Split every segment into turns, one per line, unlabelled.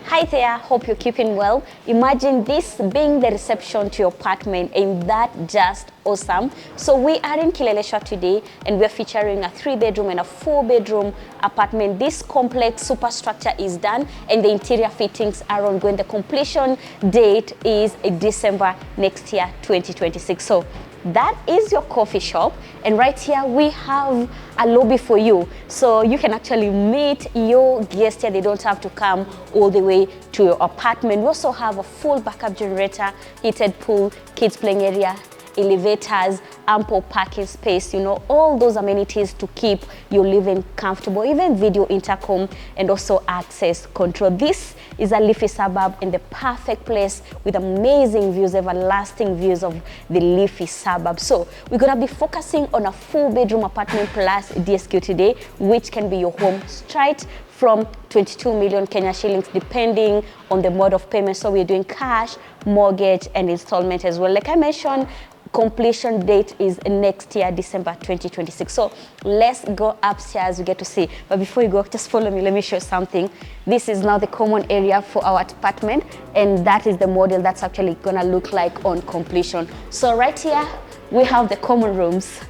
Hi there, hope you're keeping well. Imagine this being the reception to your apartment. Ain't that just awesome? So we are in Kileleshwa today and we're featuring a 3-bedroom and a 4-bedroom apartment. This complex superstructure is done and the interior fittings are ongoing. The completion date is December next year, 2026. So that is your coffee shop, and right here we have a lobby for you, so you can actually meet your guests here. They don't have to come all the way to your apartment. We also have a full backup generator, heated pool, kids playing area, elevators, ample parking space, you know, all those amenities to keep your living comfortable, even video intercom and also access control. This is a leafy suburb in the perfect place with amazing views, everlasting views of the leafy suburb. So we're gonna be focusing on a 4-bedroom apartment plus DSQ today, which can be your home straight from 22 million Kenya shillings, depending on the mode of payment. So we're doing cash, mortgage, and installment as well. Like I mentioned, completion date is next year, December 2026. So let's go upstairs, we get to see. But before you go, just follow me, let me show you something. This is now the common area for our apartment, and that is the model that's actually gonna look like on completion. So right here, we have the common rooms.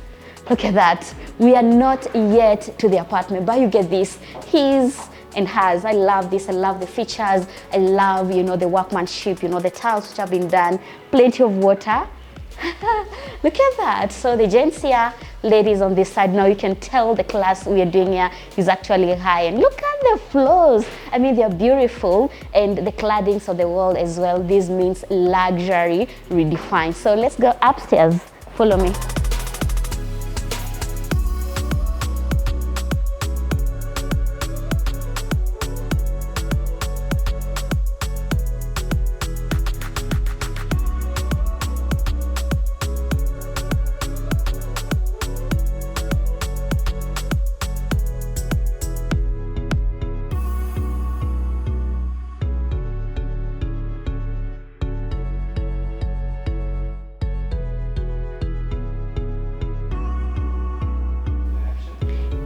Look at that. We are not yet to the apartment, but you get this, his and hers. I love this, I love the features. I love, you know, the workmanship, you know, the tiles which have been done, plenty of water. Look at that. So the gents here, ladies on this side, now you can tell the class we are doing here is actually high. And look at the floors. I mean, they're beautiful, and the claddings of the wall as well. This means luxury redefined. So let's go upstairs. Follow me.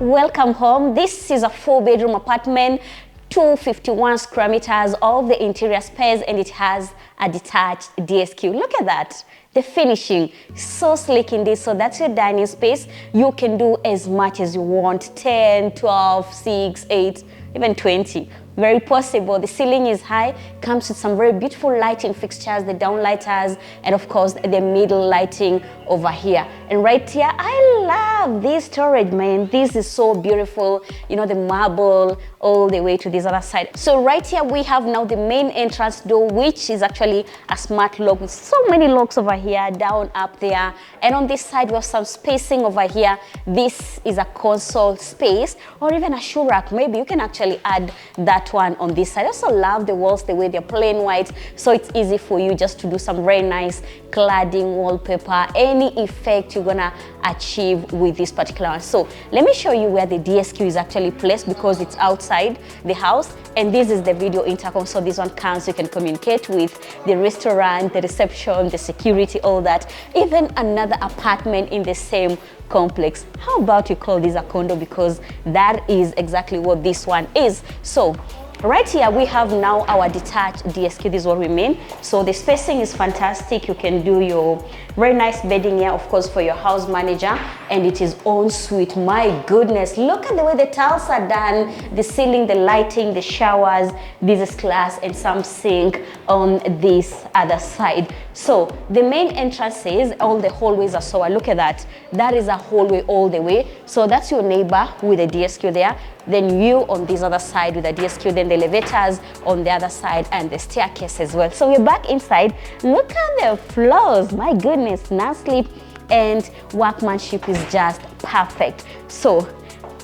Welcome home. This is a 4-bedroom apartment, 251 square meters of the interior space, and it has a detached DSQ. Look at that. The finishing, so sleek in this. So that's your dining space. You can do as much as you want, 10, 12, 6, 8, even 20. Very possible. The ceiling is high, comes with some very beautiful lighting fixtures, the downlighters, and of course the middle lighting over here. And right here, I love this storage, man. This is so beautiful. You know, the marble all the way to this other side. So right here we have now the main entrance door, which is actually a smart lock with so many locks over here, down, up there. And on this side we have some spacing over here. This is a console space, or even a shoe rack. Maybe you can actually add that one on this side. I also love the walls, the way they're plain white, so it's easy for you just to do some very nice cladding, wallpaper, any effect you're gonna achieve with this particular one. So let me show you where the DSQ is actually placed, because it's outside the house, and this is the video intercom. So this one comes, you can communicate with the restaurant, the reception, the security, all that, even another apartment in the same complex. How about you call this a condo, because that is exactly what this one is. So right here we have now our detached DSQ. This is what we mean. So the spacing is fantastic. You can do your very nice bedding here, of course, for your house manager, and it is en suite. My goodness, look at the way the tiles are done, the ceiling, the lighting, the showers. This is class, and some sink on this other side. So the main entrances, all the hallways are so. Look at that. That is a hallway all the way. So that's your neighbor with a DSQ there. Then you on this other side with a DSQ, then the elevators on the other side, and the staircase as well. So we're back inside. Look at the floors. My goodness, no sleep, and workmanship is just perfect. So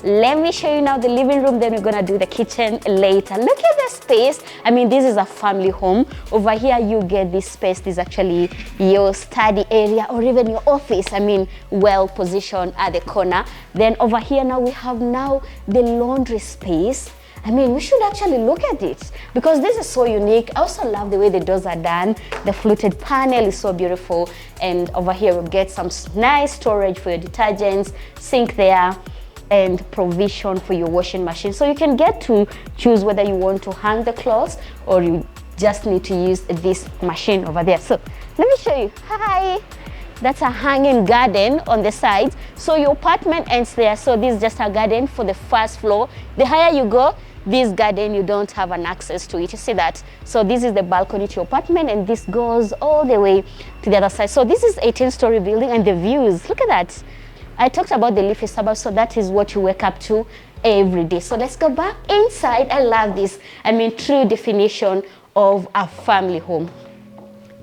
let me show you now the living room, then we're gonna do the kitchen later. Look at the space. I mean, this is a family home. Over here you get this space. This is actually your study area, or even your office. I mean, well positioned at the corner. Then over here now we have now the laundry space. I mean, we should actually look at it, because this is so unique. I also love the way the doors are done. The fluted panel is so beautiful. And over here we'll get some nice storage for your detergents, sink there, and provision for your washing machine. So you can get to choose whether you want to hang the clothes or you just need to use this machine over there. So let me show you. Hi. That's a hanging garden on the sides. So your apartment ends there. So this is just a garden for the first floor. The higher you go, this garden, you don't have an access to it. You see that? So this is the balcony to your apartment, and this goes all the way to the other side. So this is 18-story building, and the views, look at that. I talked about the leafy suburbs, so that is what you wake up to every day. So let's go back inside. I love this. I mean, true definition of a family home.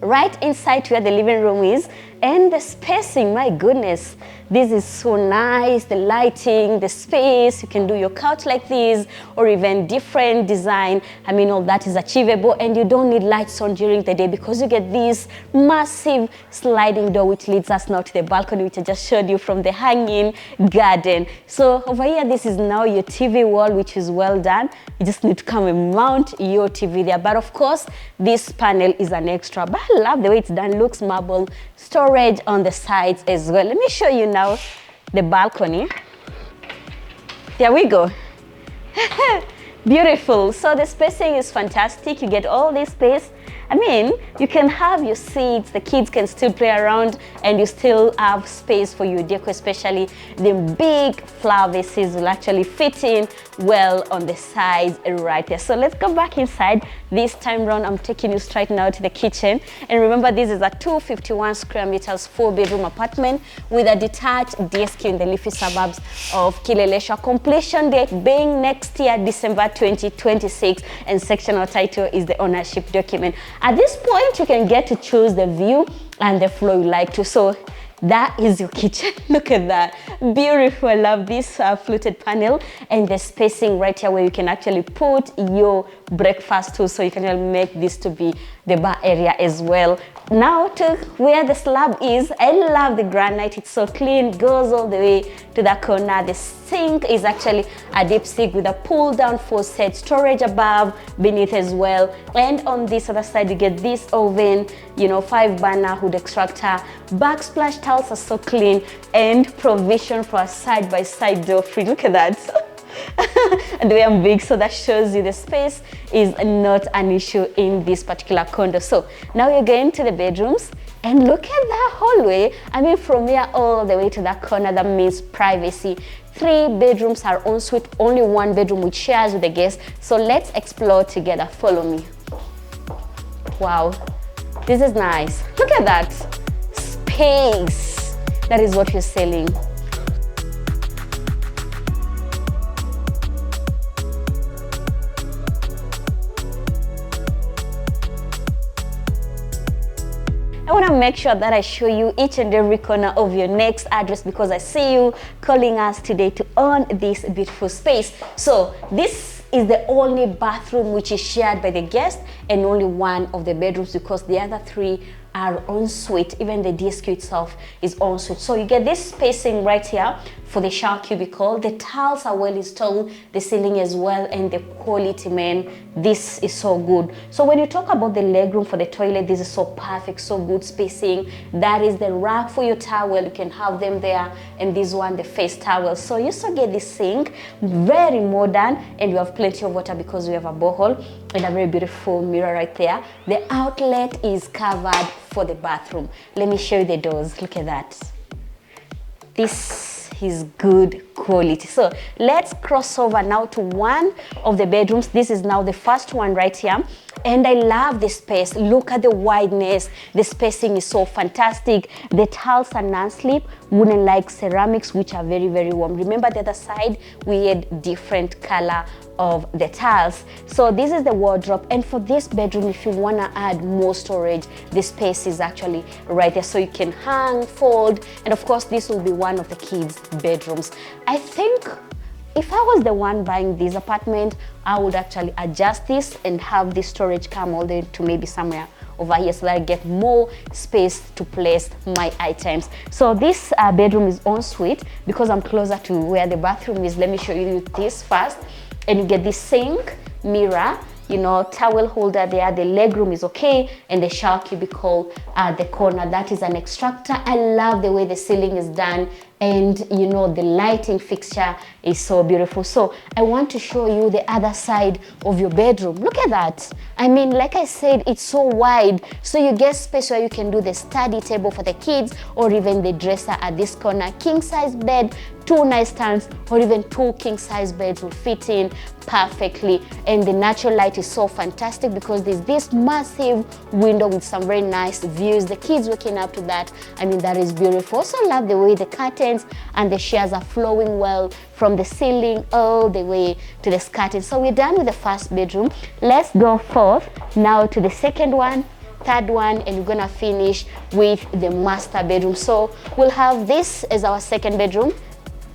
Right inside where the living room is, and the spacing, my goodness, this is so nice. The lighting, the space, you can do your couch like this or even different design. I mean, all that is achievable, and you don't need lights on during the day because you get this massive sliding door which leads us now to the balcony, which I just showed you from the hanging garden. So over here, this is now your TV wall, which is well done. You just need to come and mount your TV there. But of course, this panel is an extra, but I love the way it's done. Looks marble. Storage on the sides as well. Let me show you now the balcony. There we go. Beautiful. So the spacing is fantastic. You get all this space. I mean, you can have your seats, the kids can still play around, and you still have space for your decor, especially the big flower vases will actually fit in well on the sides right there. So let's go back inside. This time round, I'm taking you straight now to the kitchen. And remember, this is a 251 square meters, 4-bedroom apartment with a detached DSQ in the leafy suburbs of Kileleshwa. Completion date being next year, December 2026, and sectional title is the ownership document. At this point, you can get to choose the view and the flow you like to. So that is your kitchen. Look at that. Beautiful. I love this fluted panel and the spacing right here where you can actually put your breakfast too. So you can make this to be the bar area as well. Now to where the slab is, I love the granite. It's so clean, goes all the way to the corner. The sink is actually a deep sink with a pull down faucet, storage above, beneath as well. And on this other side, you get this oven, you know, 5-burner hood extractor. Backsplash tiles are so clean, and provision for a side-by-side door free. Look at that. And the way I'm big, so that shows you the space is not an issue in this particular condo. So now you're going to the bedrooms, and look at that hallway. I mean, from here all the way to that corner, that means privacy. 3 bedrooms are en suite, only 1 bedroom which shares with the guests. So let's explore together. Follow me. Wow, this is nice. Look at that space. That is what you're selling. I want to make sure that I show you each and every corner of your next address, because I see you calling us today to own this beautiful space. So this is the only bathroom which is shared by the guest, and only 1 of the bedrooms, because the other 3 are en suite. Even the DSQ itself is en suite. So you get this spacing right here for the shower cubicle. The tiles are well installed, the ceiling as well, and the quality, man, this is so good. So when you talk about the legroom for the toilet, this is so perfect, so good spacing. That is the rack for your towel, you can have them there, and this one, the face towel. So you also get this sink, very modern, and you have plenty of water because we have a borehole, and a very beautiful mirror right there. The outlet is covered for the bathroom. Let me show you the doors. Look at that. This is good quality. So let's cross over now to 1 of the bedrooms. This is now the first one right here, and I love the space. Look at the wideness. The spacing is so fantastic. The tiles are non-slip, wooden like ceramics, which are very, very warm. Remember the other side, we had different color of the tiles. So this is the wardrobe, and for this bedroom, if you want to add more storage, the space is actually right there, so you can hang, fold, and of course this will be 1 of the kids' bedrooms. I think if I was the one buying this apartment, I would actually adjust this and have this storage come all the way to maybe somewhere over here, so that I get more space to place my items. So this bedroom is en suite because I'm closer to where the bathroom is. Let me show you this first. And you get this sink, mirror, you know, towel holder there. The legroom is okay, and the shower cubicle at the corner, that is an extractor. I love the way the ceiling is done, and you know the lighting fixture is so beautiful. So I want to show you the other side of your bedroom. Look at that. I mean, like I said, it's so wide, so you get space where you can do the study table for the kids, or even the dresser at this corner. King size bed, 2 nightstands, or even 2 king size beds will fit in perfectly. And the natural light is so fantastic because there's this massive window with some very nice views. The kids waking up to that, I mean, that is beautiful. Also love the way the curtains and the shears are flowing well from the ceiling all the way to the skirting. So we're done with the first bedroom. Let's go forth now to the second one, third one, and we're gonna finish with the master bedroom. So we'll have this as our second bedroom,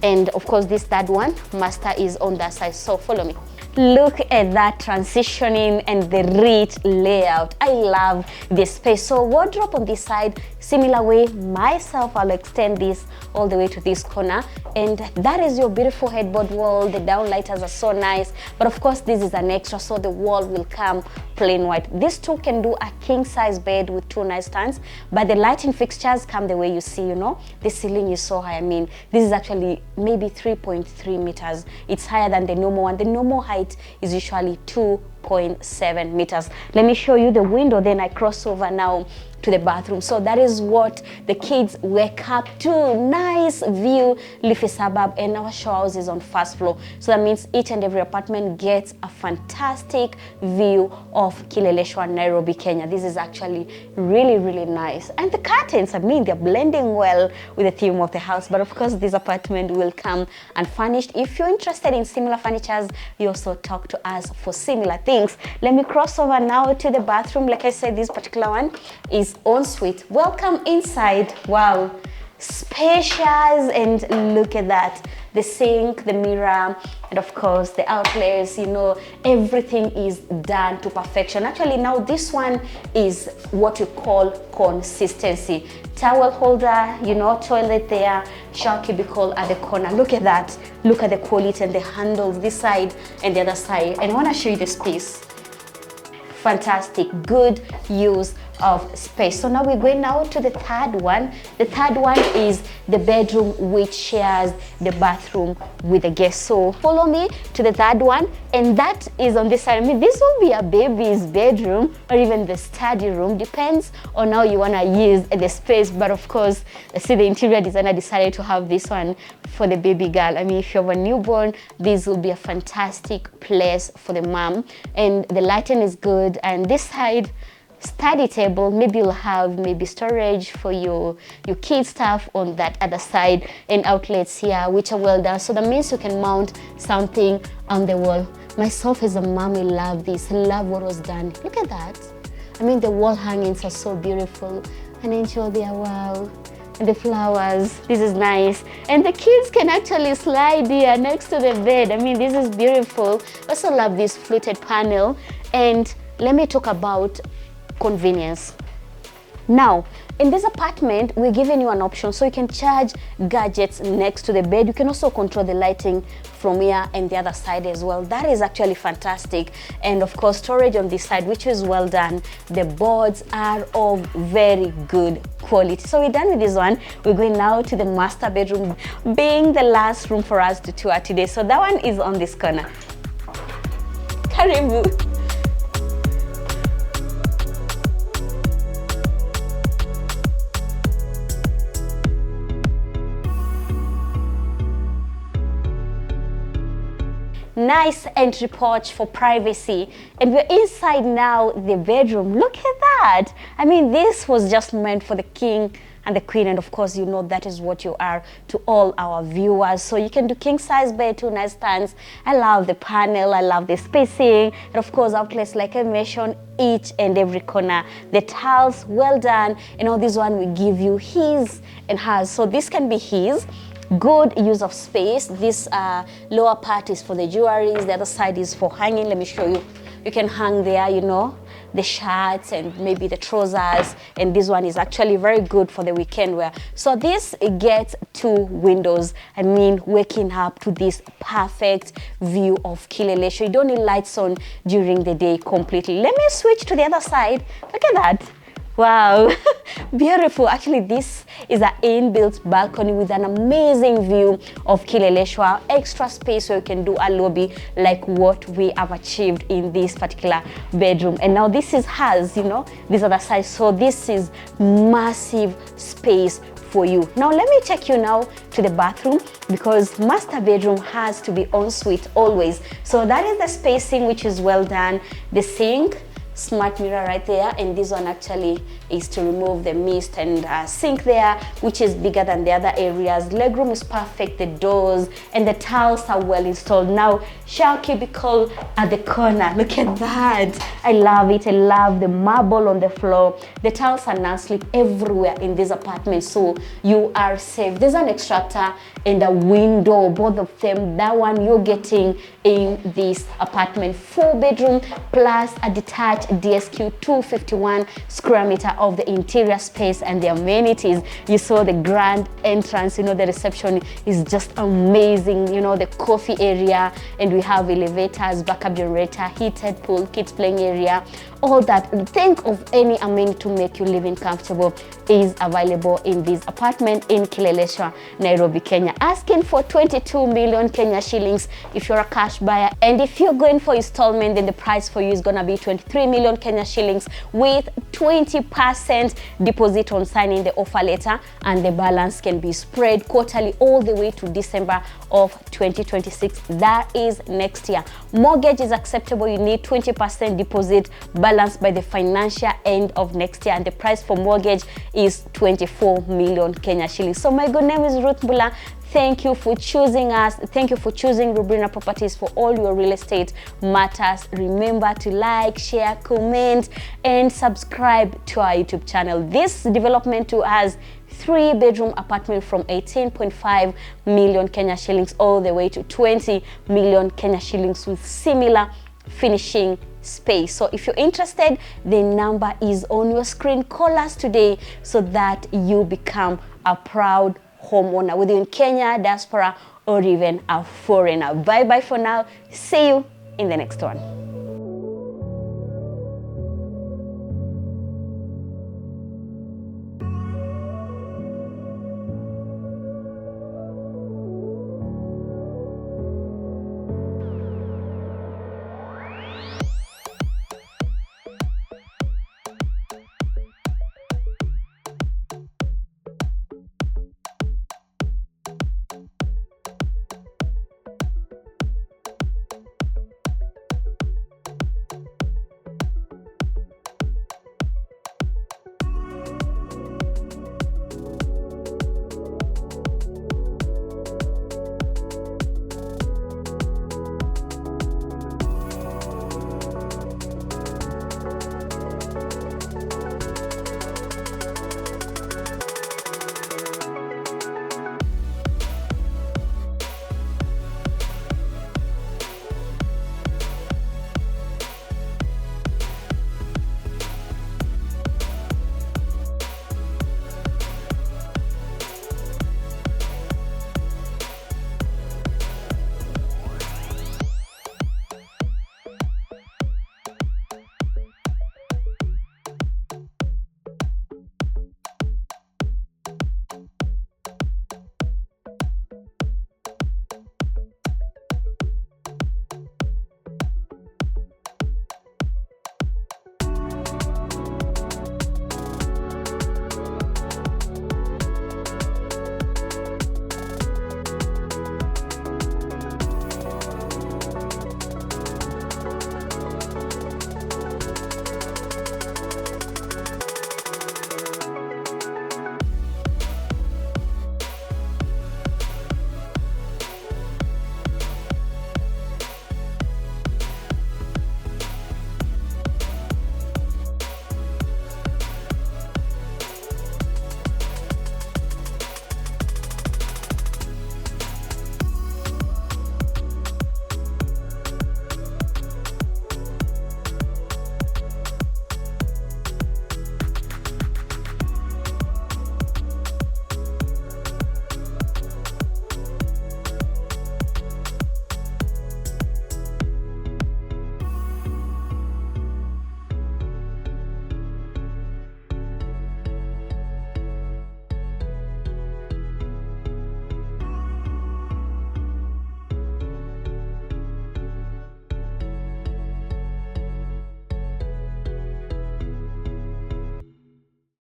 and of course this third one, master, is on that side. So follow me. Look at that transitioning and the rich layout. I love this space. So wardrobe on this side, similar way. Myself, I'll extend this all the way to this corner, and that is your beautiful headboard wall. The downlighters are so nice, but of course this is an extra, so the wall will come plain white. This too can do a king size bed with 2 nightstands, but the lighting fixtures come the way you see. You know, the ceiling is so high. I mean, this is actually maybe 3.3 meters. It's higher than the normal one. The normal height is usually 2.7 meters. Let me show you the window, then I cross over now to the bathroom. So that is what the kids wake up to. Nice view, leafy suburb, and our shower house is on first floor. So that means each and every apartment gets a fantastic view of Kileleshwa, Nairobi, Kenya. This is actually really, really nice. And the curtains, I mean, they're blending well with the theme of the house. But of course, this apartment will come unfurnished. If you're interested in similar furnitures, you also talk to us for similar things. Let me cross over now to the bathroom. Like I said, this particular one is ensuite. Welcome inside. Wow, spacious, and look at that, the sink, the mirror, and of course the outlets. You know, everything is done to perfection. Actually, now this one is what we call consistency. Towel holder, you know, toilet there, shower cubicle at the corner. Look at that. Look at the quality and the handles this side and the other side. And I want to show you the space. Fantastic, good use of space. So now we're going now to the third one. The third one is the bedroom which shares the bathroom with the guest. So follow me to the third one, and that is on this side. I mean, this will be a baby's bedroom or even the study room, depends on how you want to use the space. But of course, see, the interior designer decided to have this one for the baby girl. I mean, if you have a newborn, this will be a fantastic place for the mom, and the lighting is good. And this side, study table, maybe you'll have maybe storage for your kids stuff on that other side, and outlets here which are well done. So that means you can mount something on the wall. Myself as a mom, I love this. I love what was done. Look at that. I mean, the wall hangings are so beautiful, and enjoy there. Wow. And the flowers, this is nice. And the kids can actually slide here next to the bed. I mean, this is beautiful. Also love this fluted panel. And let me talk about convenience. Now, in this apartment, we're giving you an option, so you can charge gadgets next to the bed. You can also control the lighting from here and the other side as well. That is actually fantastic. And of course, storage on this side, which is well done. The boards are of very good quality. So we're done with this one. We're going now to the master bedroom, being the last room for us to tour today. So that one is on this corner. Karibu. Nice entry porch for privacy, and we're inside now the bedroom. Look at that. I mean, this was just meant for the king and the queen, and of course, you know, that is what you are to all our viewers. So you can do king size bed, 2 nightstands. I love the panel, I love the spacing, and of course outlets like I mentioned, each and every corner. The tiles, well done. And all this one we give you his and hers, so this can be his. Good use of space. This lower part is for the jewelries, the other side is for hanging. Let me show you. You can hang there, you know, the shirts and maybe the trousers, and this one is actually very good for the weekend wear. So this gets 2 windows. I mean, waking up to this perfect view of Kileleshwa. You don't need lights on during the day completely. Let me switch to the other side. Look at that. Wow, beautiful. Actually, this is an inbuilt balcony with an amazing view of Kileleshwa, extra space so you can do a lobby like what we have achieved in this particular bedroom. And now this is has, you know, these are the size. So this is massive space for you. Now let me take you now to the bathroom, because master bedroom has to be ensuite always. So that is the spacing, which is well done. The sink, smart mirror right there, and this one actually is to remove the mist, and sink there, which is bigger than the other areas. Legroom is perfect, the doors and the tiles are well installed. Now shower cubicle at the corner, look at that. I love it. I love the marble on the floor. The tiles are non-slip everywhere in this apartment, so you are safe. There's an extractor and a window, both of them. That one you're getting in this apartment. 4-bedroom plus a detached DSQ 251 square meter of the interior space and the amenities. You saw the grand entrance, you know, the reception is just amazing, you know, the coffee area, and we have elevators, backup generator, heated pool, kids playing area, all that. Think of any amenity to make you living comfortable is available in this apartment in Kileleshwa, Nairobi, Kenya. Asking for 22 million Kenya shillings if you're a cash buyer, and if you're going for installment, then the price for you is gonna be 23 million Kenya shillings with 20% deposit on signing the offer letter, and the balance can be spread quarterly all the way to December of 2026. That is next year. Mortgage is acceptable. You need 20% deposit balance by the financial end of next year, and the price for mortgage is 24 million Kenya shillings. So my good name is Ruth Mbula. Thank you for choosing us. Thank you for choosing Rubrina Properties for all your real estate matters. Remember to like, share, comment, and subscribe to our YouTube channel. This development too has 3-bedroom apartment from 18.5 million Kenya shillings all the way to 20 million Kenya shillings with similar finishing space. So if you're interested, the number is on your screen. Call us today so that you become a proud homeowner, whether in Kenya, diaspora, or even a foreigner. Bye bye for now. See you in the next one.